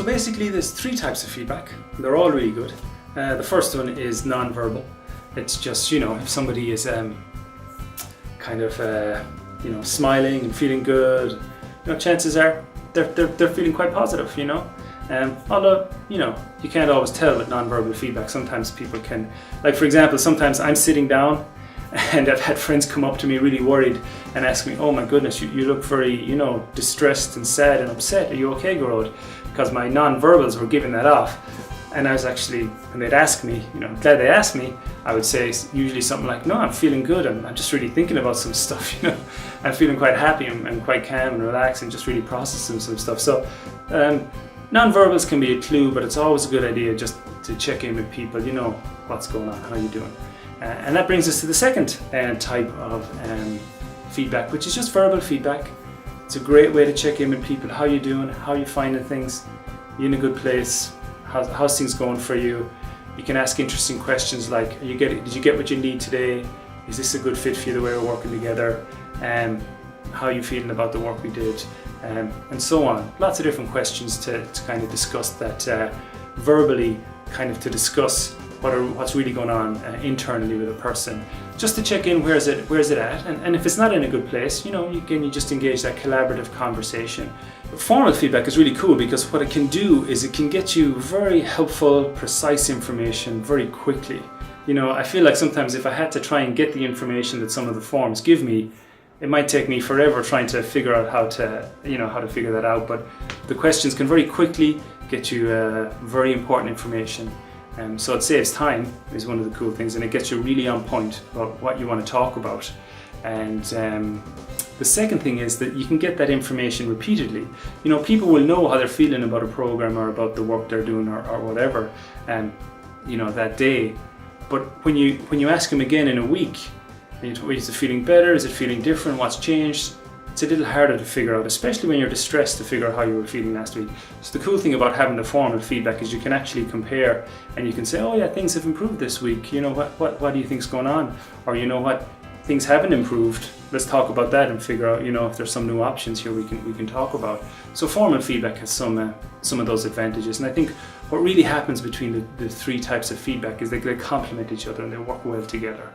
So basically there's three types of feedback. They're all really good. The first one is non-verbal. It's just, if somebody is smiling and feeling good, chances are they're feeling quite positive, although, you can't always tell with non-verbal feedback. Sometimes people can, like for example, sometimes I'm sitting down and I've had friends come up to me really worried and ask me, oh my goodness, you look very, distressed and sad and upset. Are you okay, Garrod? Because my non-verbals were giving that off. And I was actually, when they'd ask me, I'm glad they asked me, I would say usually something like, no, I'm feeling good. I'm just really thinking about some stuff, I'm feeling quite happy and quite calm and relaxed and just really processing some stuff. So non-verbals can be a clue, but it's always a good idea just to check in with people, what's going on, how are you doing? And that brings us to the second type of feedback, which is just verbal feedback. It's a great way to check in with people. How you doing? How you finding things? You in a good place? How's things going for you? You can ask interesting questions like, did you get what you need today? Is this a good fit for you, the way we're working together? How are you feeling about the work we did? And so on. Lots of different questions to kind of discuss that verbally, kind of to discuss what's really going on internally with a person, just to check in where's it at, and if it's not in a good place, you just engage that collaborative conversation. Formal feedback is really cool because what it can do is it can get you very helpful, precise information very quickly. I feel like sometimes if I had to try and get the information that some of the forms give me, it might take me forever trying to figure out how to figure that out, but the questions can very quickly get you very important information. So it saves time, is one of the cool things, and it gets you really on point about what you want to talk about. And the second thing is that you can get that information repeatedly. People will know how they're feeling about a program or about the work they're doing or whatever, that day. But when you ask them again in a week, is it feeling better? Is it feeling different? What's changed? It's a little harder to figure out, especially when you're distressed, to figure out how you were feeling last week. So the cool thing about having the formal feedback is you can actually compare and you can say, oh yeah, things have improved this week. What do you think's going on? Or what, things haven't improved. Let's talk about that and figure out, if there's some new options here we can talk about. So formal feedback has some of those advantages. And I think what really happens between the three types of feedback is they complement each other and they work well together.